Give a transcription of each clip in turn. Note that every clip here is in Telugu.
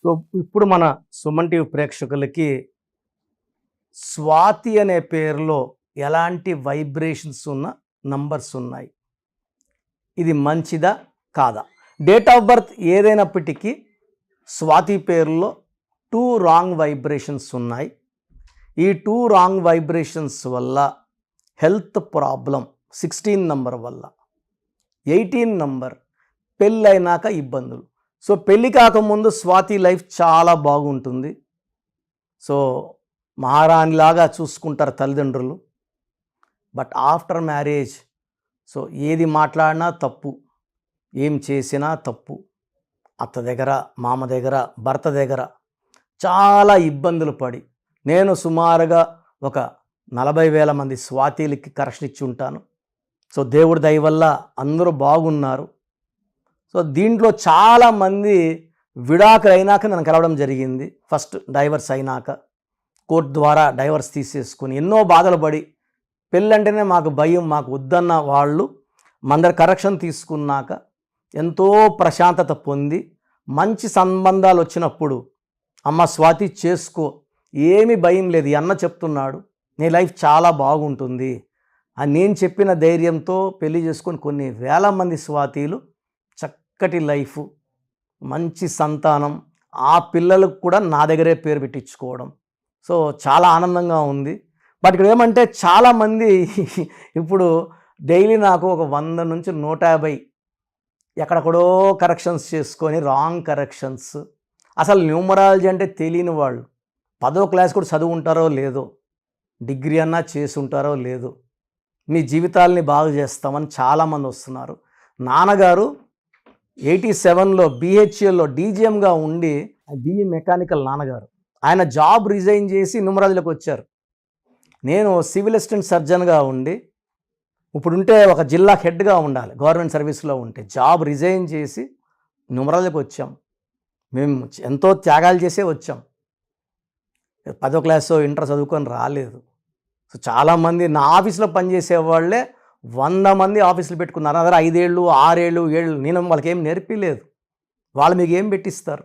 సో ఇప్పుడు మన సుమన్ టీవీ ప్రేక్షకులకి స్వాతి అనే పేరులో ఎలాంటి వైబ్రేషన్స్ ఉన్న నంబర్స్ ఉన్నాయి, ఇది మంచిదా కాదా? డేట్ ఆఫ్ బర్త్ ఏదైనప్పటికీ స్వాతి పేరులో 2 రాంగ్ వైబ్రేషన్స్ ఉన్నాయి. ఈ 2 రాంగ్ వైబ్రేషన్స్ వల్ల హెల్త్ ప్రాబ్లం 16 నంబర్ వల్ల, 18 నంబర్ పెళ్ళైనాక ఇబ్బందులు. సో పెళ్ళి కాకముందు స్వాతి లైఫ్ చాలా బాగుంటుంది. సో మహారాణిలాగా చూసుకుంటారు తల్లిదండ్రులు. బట్ ఆఫ్టర్ మ్యారేజ్ సో ఏది మాట్లాడినా తప్పు, ఏం చేసినా తప్పు. అత్త దగ్గర, మామ దగ్గర, భర్త దగ్గర చాలా ఇబ్బందులు పడి నేను సుమారుగా ఒక 40,000 మంది స్వాతిలకి కరెక్షన్ ఇచ్చి ఉంటాను. సో దేవుడి దయ వల్ల అందరూ బాగున్నారు. సో దీంట్లో చాలామంది విడాకులు అయినాక నన్ను కలవడం జరిగింది. ఫస్ట్ డైవర్స్ అయినాక కోర్టు ద్వారా డైవర్స్ తీసేసుకొని ఎన్నో బాధలు పడి పెళ్ళంటేనే మాకు భయం, మాకు వద్దన్న వాళ్ళు మందరి కరెక్షన్ తీసుకున్నాక ఎంతో ప్రశాంతత పొంది మంచి సంబంధాలు వచ్చినప్పుడు అమ్మ స్వాతి చేసుకో, ఏమీ భయం లేదు, ఈ అన్న చెప్తున్నాడు నీ లైఫ్ చాలా బాగుంటుంది అని నేను చెప్పిన ధైర్యంతో పెళ్లి చేసుకొని కొన్ని వేల మంది స్వాతీలు చక్కటి లైఫ్, మంచి సంతానం, ఆ పిల్లలకు కూడా నా దగ్గరే పేరు పెట్టించుకోవడం. సో చాలా ఆనందంగా ఉంది. బట్ ఇక్కడ ఏమంటే చాలామంది ఇప్పుడు డైలీ నాకు ఒక 100 నుంచి 150 ఎక్కడెక్కడో కరెక్షన్స్ చేసుకొని రాంగ్ కరెక్షన్స్. అసలు న్యూమరాలజీ అంటే తెలియని వాళ్ళు 10వ క్లాస్ కూడా చదువు ఉంటారో లేదో, డిగ్రీ అన్నా చేసి ఉంటారో లేదో, మీ జీవితాలని బాగు చేస్తామని చాలామంది వస్తున్నారు. నాన్నగారు 87లో BHELలో డీజీఎంగా ఉండి BE మెకానికల్ నాన్నగారు, ఆయన జాబ్ రిజైన్ చేసి న్యూమరాలజీలోకి వచ్చారు. నేను సివిల్ అసిస్టెంట్ సర్జన్గా ఉండి ఇప్పుడుంటే ఒక జిల్లా హెడ్గా ఉండాలి, గవర్నమెంట్ సర్వీస్లో ఉంటే జాబ్ రిజైన్ చేసి న్యూమరాలజీకి వచ్చాం. మేము ఎంతో త్యాగాలు చేసే వచ్చాం. 10వ క్లాసు ఇంటర్ చదువుకొని రాలేదు. సో చాలామంది నా ఆఫీస్లో పనిచేసే వాళ్ళే 100 మంది ఆఫీసులు పెట్టుకున్నారు. అదే 5 ఏళ్ళు 6 ఏళ్ళు 7 ఏళ్ళు నేను వాళ్ళకి ఏం నేర్పిలేదు. వాళ్ళు మీకు ఏం పెట్టిస్తారు?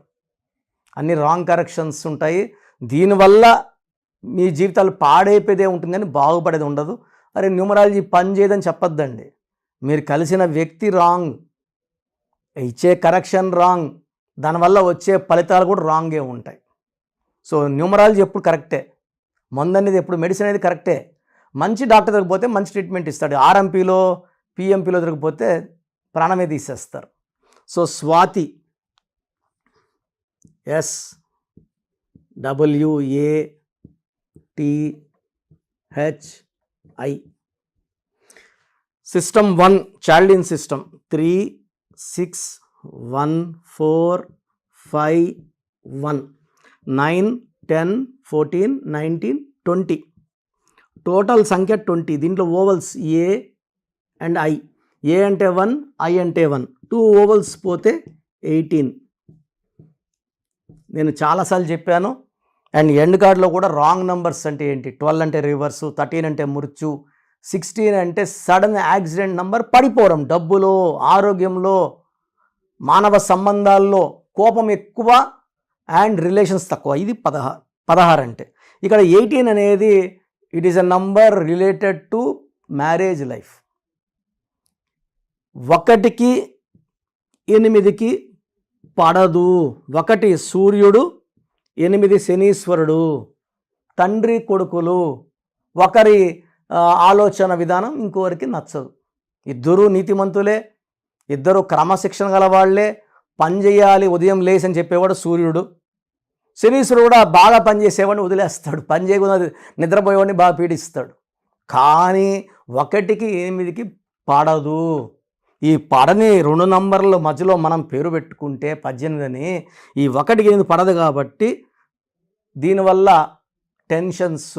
అన్ని రాంగ్ కరెక్షన్స్ ఉంటాయి. దీనివల్ల మీ జీవితాలు పాడైపోయేదే ఉంటుంది కానీ బాగుపడేది ఉండదు. అరే న్యూమరాలజీ పని చేయదని చెప్పొద్దండి. మీరు కలిసిన వ్యక్తి రాంగ్, ఇచ్చే కరెక్షన్ రాంగ్, దానివల్ల వచ్చే ఫలితాలు కూడా రాంగే ఉంటాయి. సో న్యూమరాలజీ ఎప్పుడు కరెక్టే, మందు అనేది ఎప్పుడు మెడిసిన్ అనేది కరెక్టే. మంచి డాక్టర్ దగ్గరికి పోతే మంచి ట్రీట్మెంట్ ఇస్తాడు. RMPలో PMPలో దొరికిపోతే ప్రాణమే తీసేస్తారు. So Swathi SWATHI system 1 Chaldean system 3 6 1 4 5 1 9 10 14 19 20 total సంఖ్య 20. దీంట్లో ovals A and I. A అంటే 1, I అంటే 1, 2 ఓవల్స్ పోతే 18. నేను చాలాసార్లు చెప్పాను. అండ్ ఎండ్ కార్డ్లో కూడా రాంగ్ నంబర్స్ అంటే ఏంటి, 12 అంటే రివర్సు, 13 అంటే మృత్యు, 16 అంటే సడన్ యాక్సిడెంట్ నంబర్, పడిపోవడం, డబ్బులో, ఆరోగ్యంలో, మానవ సంబంధాల్లో కోపం ఎక్కువ అండ్ రిలేషన్స్ తక్కువ. ఇది 16 అంటే. ఇక్కడ 18 అనేది it is a number related to marriage life. 1కి 8కి పడదు. 1 సూర్యుడు, 8 శనీశ్వరుడు, తండ్రి కొడుకులు, ఒకరి ఆలోచన విధానం ఇంకొకరికి నచ్చదు. ఇద్దరు నీతిమంతులే, ఇద్దరు క్రమశిక్షణ గల వాళ్ళే, పని చేయాలి ఉదయం లేసి అని చెప్పేవాడు సూర్యుడు. శనీశ్వరుడు కూడా బాగా పనిచేసేవాడిని వదిలేస్తాడు, పని చేయకుండా నిద్రపోయేవాడిని బాగా పీడిస్తాడు. కానీ 1కి 8కి పడదు. ఈ పడని 2 నంబర్ల మధ్యలో మనం పేరు పెట్టుకుంటే 18 అని, ఈ 1కి 8 పడదు కాబట్టి దీనివల్ల tensions,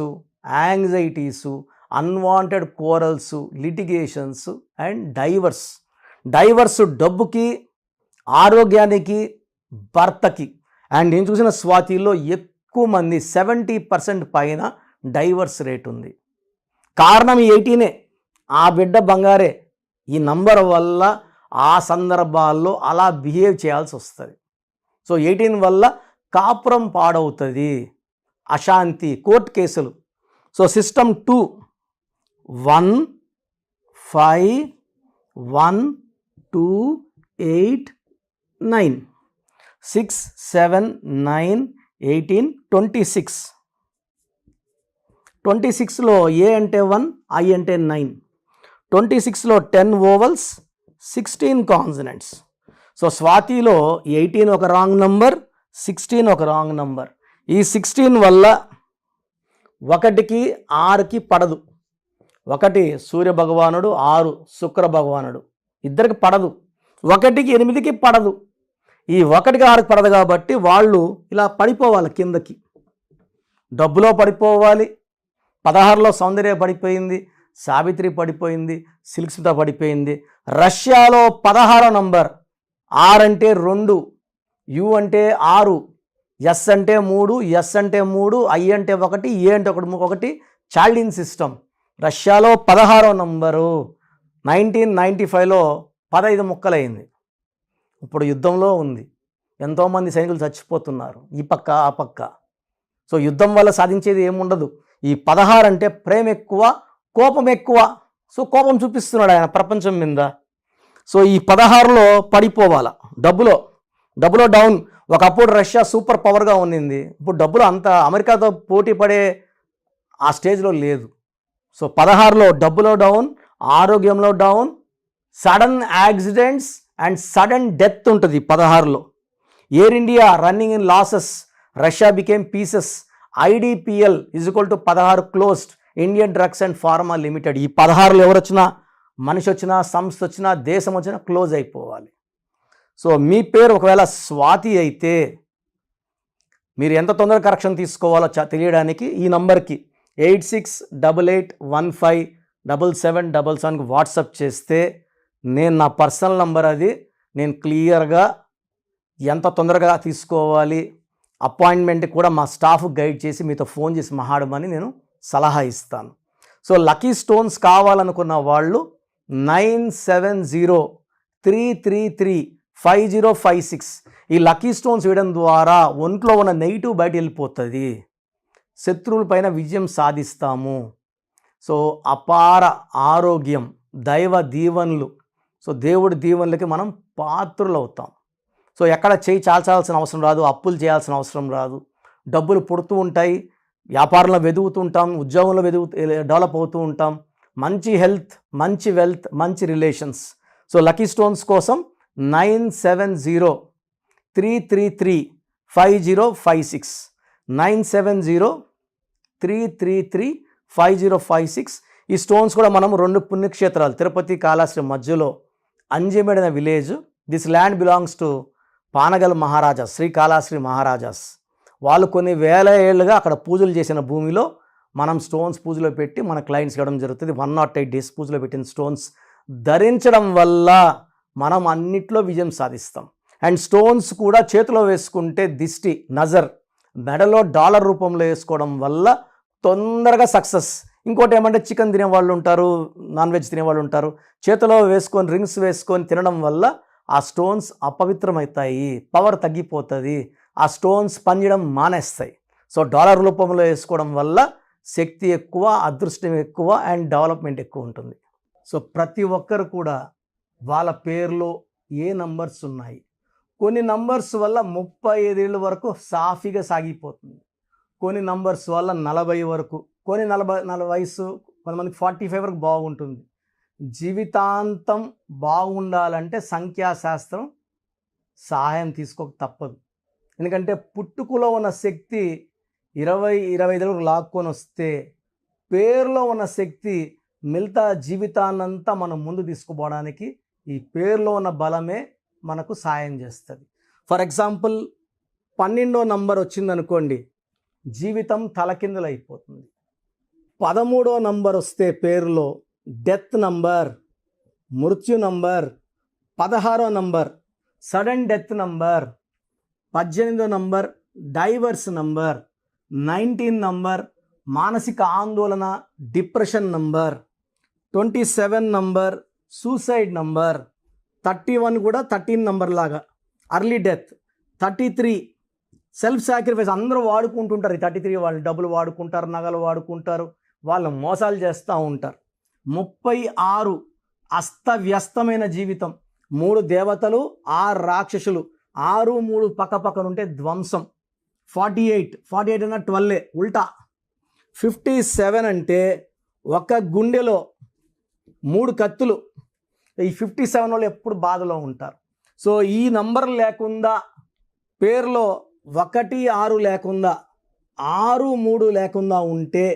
anxieties, unwanted quarrels, litigations and divorce డబ్బుకి, ఆరోగ్యానికి, భర్తకి. అండ్ నేను చూసిన స్వాతిలో ఎక్కువ మంది 70% పైన డైవర్స్ రేట్ ఉంది. కారణం 18. ఆ బిడ్డ బంగారే. ఈ నంబర్ వల్ల ఆ సందర్భాల్లో అలా బిహేవ్ చేయాల్సి వస్తుంది. సో 18 వల్ల కాపురం పాడవుతుంది, అశాంతి, కోర్టు కేసులు. So system 2 1 5 1 2 8 9 6 7 9 18 26. 26లో ఏ అంటే 1, ఐ అంటే 9. 26లో 10 ఓవల్స్, 16 కాన్సనెంట్స్. సో స్వాతిలో 18 ఒక రాంగ్ నంబర్, 16 ఒక రాంగ్ నంబర్. ఈ 16 వల్ల 1కి 6కి పడదు. 1 సూర్య భగవానుడు, 6 శుక్ర భగవానుడు, ఇద్దరికి పడదు. 1కి 8కి పడదు. ఈ 1కి 6కి పడదు కాబట్టి వాళ్ళు ఇలా పడిపోవాలి కిందకి. డబ్బులో పడిపోవాలి. 16లో సౌందర్య పడిపోయింది, సావిత్రి పడిపోయింది, సిల్క్ స్మిత పడిపోయింది. రష్యాలో 16వ నంబర్, ఆర్ అంటే 2, యు అంటే 6, ఎస్ అంటే 3, ఎస్ అంటే 3, ఐ అంటే 1, ఏ అంటే 1. చాల్డిన్ సిస్టమ్ రష్యాలో 16వ నంబరు. 1995లో 15 ముక్కలైంది. ఇప్పుడు యుద్ధంలో ఉంది. ఎంతోమంది సైనికులు చచ్చిపోతున్నారు, ఈ పక్క ఆ పక్క. సో యుద్ధం వల్ల సాధించేది ఏముండదు. ఈ 16 అంటే ప్రేమ ఎక్కువ, కోపం ఎక్కువ. సో కోపం చూపిస్తున్నాడు ఆయన ప్రపంచం మీద. సో ఈ 16లో పడిపోవాల. డబ్బులో డౌన్. ఒకప్పుడు రష్యా సూపర్ పవర్గా ఉన్నింది, ఇప్పుడు డబ్బులు అంత అమెరికాతో పోటీ పడే ఆ స్టేజ్లో లేదు. సో 16లో డబ్బులో డౌన్, ఆరోగ్యంలో down, sudden accidents and sudden death ఉంటుంది 16లో. Air India running in losses, Russia became pieces. IDPL = 16 closed, Indian drugs and pharma limited. ఈ 16లో ఎవరు వచ్చినా, మనిషి వచ్చినా, సంస్థ వచ్చినా, దేశం వచ్చినా క్లోజ్ అయిపోవాలి. సో మీ పేరు ఒకవేళ స్వాతి అయితే మీరు ఎంత తొందరగా కరెక్షన్ తీసుకోవాలో తెలియడానికి ఈ నంబర్కి 8688157777కి వాట్సాప్ చేస్తే నేను నా పర్సనల్ నంబర్ అది, నేను క్లియర్గా ఎంత తొందరగా తీసుకోవాలి, అపాయింట్మెంట్ కూడా మా స్టాఫ్ గైడ్ చేసి మీతో ఫోన్ చేసి మాట్లాడమని నేను సలహా ఇస్తాను. సో లక్కీ స్టోన్స్ కావాలనుకున్న వాళ్ళు 9703335056 ఈ లక్కీ స్టోన్స్ వేయడం ద్వారా ఒంట్లో ఉన్న నెగిటివ్ బయట వెళ్ళిపోతుంది, శత్రువులపైన విజయం సాధిస్తాము. సో అపార ఆరోగ్యం, దైవ దీవెనలు, సో దేవుడి దీవెనలకి మనం పాత్రులు అవుతాం. సో ఎక్కడ చేయి చాల్చాల్సిన అవసరం రాదు, అప్పులు చేయాల్సిన అవసరం రాదు. డబ్బులు పుడుతూ ఉంటాయి, వ్యాపారంలో వెతుకుతుంటాం, ఉద్యోగంలో డెవలప్ అవుతూ ఉంటాం. మంచి హెల్త్, మంచి వెల్త్, మంచి రిలేషన్స్. సో లక్కీ స్టోన్స్ కోసం 9703335056 9703335056. ఈ స్టోన్స్ కూడా మనం 2 పుణ్యక్షేత్రాలు, తిరుపతి కాళహస్తి మధ్యలో అంజమేడిన village. This land belongs to Panagal maharajas, Sri Kalahasti maharajas. వాళ్ళు కొన్ని వేల ఏళ్ళుగా అక్కడ పూజలు చేసిన భూమిలో మనం స్టోన్స్ పూజలో పెట్టి మన క్లయింట్స్ ఇవ్వడం జరుగుతుంది. 108 డేస్ పూజలో పెట్టిన స్టోన్స్ ధరించడం వల్ల మనం అన్నిట్లో విజయం సాధిస్తాం. అండ్ స్టోన్స్ కూడా చేతిలో వేసుకుంటే దిష్టి, నజర్, మెడలో డాలర్ రూపంలో వేసుకోవడం వల్ల తొందరగా సక్సెస్. ఇంకోటి ఏమంటే చికెన్ తినేవాళ్ళు ఉంటారు, నాన్ వెజ్ తినేవాళ్ళు ఉంటారు, చేతిలో వేసుకొని రింగ్స్ వేసుకొని తినడం వల్ల ఆ స్టోన్స్ అపవిత్రమవుతాయి, పవర్ తగ్గిపోతుంది, ఆ స్టోన్స్ పనిచేయడం మానేస్తాయి. సో డాలర్ రూపంలో వేసుకోవడం వల్ల శక్తి ఎక్కువ, అదృష్టం ఎక్కువ అండ్ డెవలప్మెంట్ ఎక్కువ ఉంటుంది. సో ప్రతి ఒక్కరు కూడా వాళ్ళ పేరులో ఏ నంబర్స్ ఉన్నాయి, కొన్ని నంబర్స్ వల్ల 35 ఏళ్ళ వరకు సాఫీగా సాగిపోతుంది, కొన్ని నంబర్స్ వల్ల 40 వరకు, కొన్ని 40 వయసు, కొంతమందికి 45 వరకు బాగుంటుంది. జీవితాంతం బాగుండాలంటే సంఖ్యాశాస్త్రం సహాయం తీసుకోక తప్పదు. ఎందుకంటే పుట్టుకలో ఉన్న శక్తి 20-25 వరకు లాక్కొని వస్తే, పేరులో ఉన్న శక్తి మిగతా జీవితాన్నంతా మనం ముందు తీసుకుపోవడానికి ఈ పేరులో ఉన్న బలమే మనకు సాయం చేస్తుంది. ఫర్ ఎగ్జాంపుల్ 12వ నంబర్ వచ్చిందనుకోండి, జీవితం తలకిందులు అయిపోతుంది. 13వ నంబర్ వస్తే పేరులో డెత్ నంబర్, మృత్యు నంబర్. 16వ నంబర్ సడన్ డెత్ నంబర్. 18వ నంబర్ డైవర్స్ నంబర్. 19 నంబర్ మానసిక ఆందోళన, depression number. 27 number suicide number. 31 కూడా 13 నంబర్ లాగా అర్లీ డెత్. 33 సెల్ఫ్ సాక్రిఫైస్ అందరూ వాడుకుంటుంటారు. ఈ 33 వాళ్ళు డబ్బులు వాడుకుంటారు, నగలు వాడుకుంటారు, వాళ్ళు మోసాలు చేస్తూ ఉంటారు. 36 అస్తవ్యస్తమైన జీవితం, 3 దేవతలు 6 రాక్షసులు, 6 3 పక్కపక్కనుంటే ధ్వంసం. 48 అన్న 12 ఉల్టా. 57 అంటే ఒక గుండెలో 3 కత్తులు. ఈ 57 వాళ్ళు ఎప్పుడు బాధలో ఉంటారు. సో ఈ నంబర్ లేకుండా, పేరులో 1 6 లేకుండా, 6 3 లేకుండా ఉంటే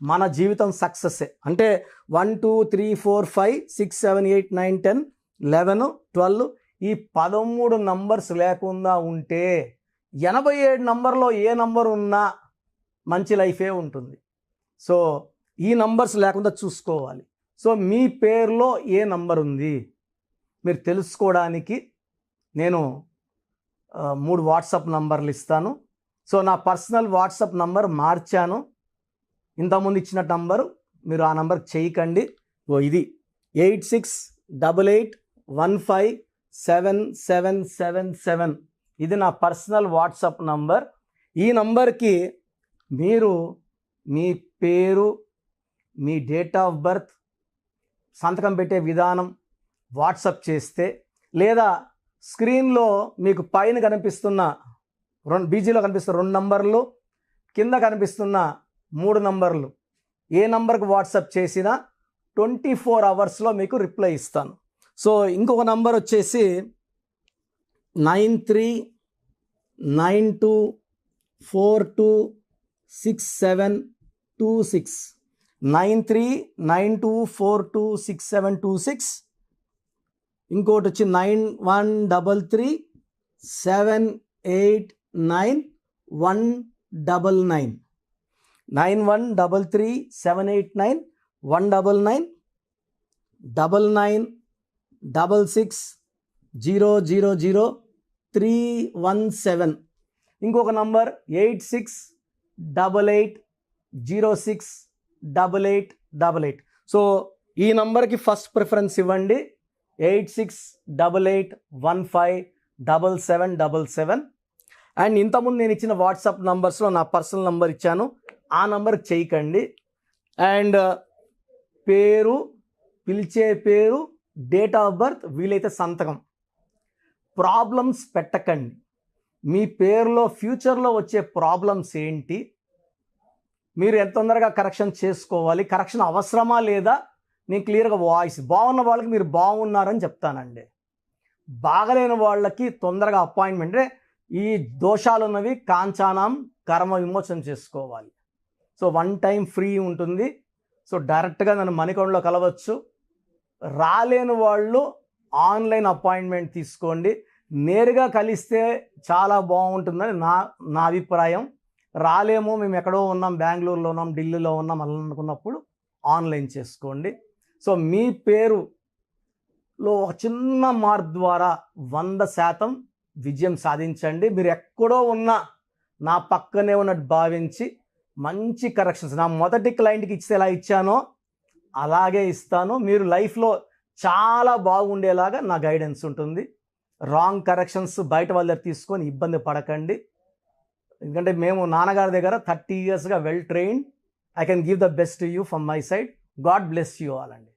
మన జీవితం సక్సెస్సే. అంటే 1 2 3 4 5 6 7 8 9 10 11 12 ఈ 13 నంబర్స్ లేకుండా ఉంటే 87 నంబర్లో ఏ నంబర్ ఉన్నా మంచి లైఫే ఉంటుంది. సో ఈ నంబర్స్ లేకుండా చూసుకోవాలి. సో మీ పేరులో ఏ నంబర్ ఉంది మీరు తెలుసుకోవడానికి నేను 3 వాట్సాప్ నంబర్లు ఇస్తాను. సో నా పర్సనల్ వాట్సాప్ నంబర్ మార్చాను. ఇంతకుముందు ఇచ్చిన నంబరు మీరు ఆ నంబర్కి చేయకండి. ఇది 8688157777. ఇది నా పర్సనల్ వాట్సాప్ నంబర్. ఈ నంబర్కి మీరు మీ పేరు, మీ డేట్ ఆఫ్ బర్త్, సంతకం పెట్టే విధానం వాట్సాప్ చేస్తే, లేదా స్క్రీన్లో మీకు పైన కనిపిస్తున్న బీజీలో కనిపిస్తున్న 2 నంబర్లు, కింద కనిపిస్తున్న 3 నంబర్లు, ఏ నంబర్కి వాట్సాప్ చేసినా 24 అవర్స్లో మీకు రిప్లై ఇస్తాను. సో ఇంకొక నంబర్ వచ్చేసి 9392426726 9392426726. ఇంకోటి వచ్చి 9133789199 9133789199 9966000317. ఇంకొక నంబర్ 8688068888. సో ఈ నంబర్కి ఫస్ట్ ప్రిఫరెన్స్ ఇవ్వండి. 8688157777. అండ్ ఇంతకుముందు నేను ఇచ్చిన వాట్సాప్ నంబర్స్లో నా పర్సనల్ నంబర్ ఇచ్చాను, ఆ నంబర్కి చేయకండి. అండ్ పేరు, పిలిచే పేరు, డేట్ ఆఫ్ బర్త్, వీలైతే సంతకం. ప్రాబ్లమ్స్ పెట్టకండి. మీ పేరులో ఫ్యూచర్లో వచ్చే ప్రాబ్లమ్స్ ఏంటి, మీరు ఎంత తొందరగా కరెక్షన్ చేసుకోవాలి, కరెక్షన్ అవసరమా లేదా, నేను క్లియర్గా వాయిస్ బాగున్న వాళ్ళకి మీరు బాగున్నారని చెప్తానండి. బాగలేని వాళ్ళకి తొందరగా అపాయింట్మెంట్, అంటే ఈ దోషాలు ఉన్నవి కాంచానం కర్మ విమోచన చేసుకోవాలి. సో 1 టైం ఫ్రీ ఉంటుంది. సో డైరెక్ట్గా నన్ను మణికొండలో కలవచ్చు. రాలేని వాళ్ళు ఆన్లైన్ అపాయింట్మెంట్ తీసుకోండి. నేరుగా కలిస్తే చాలా బాగుంటుందని నా అభిప్రాయం. రాలేమో, మేము ఎక్కడో ఉన్నాం, బెంగళూరులో ఉన్నాం, ఢిల్లీలో ఉన్నాం అలా అనుకున్నప్పుడు ఆన్లైన్ చేసుకోండి. సో మీ పేరులో ఒక చిన్న మార్పు ద్వారా 100% విజయం సాధించండి. మీరు ఎక్కడో ఉన్నా నా పక్కనే ఉన్నట్టు భావించి మంచి కరెక్షన్స్, నా మొదటి క్లయింట్కి ఇస్తే ఎలా ఇచ్చానో అలాగే ఇస్తాను. మీరు లైఫ్లో చాలా బాగుండేలాగా నా గైడెన్స్ ఉంటుంది. రాంగ్ కరెక్షన్స్ బయట వాళ్ళ దగ్గర తీసుకొని ఇబ్బంది పడకండి. ఎందుకంటే మేము నాన్నగారి దగ్గర 30 yearsగా well trained. I can give the best to you from my side. God bless you all అండి.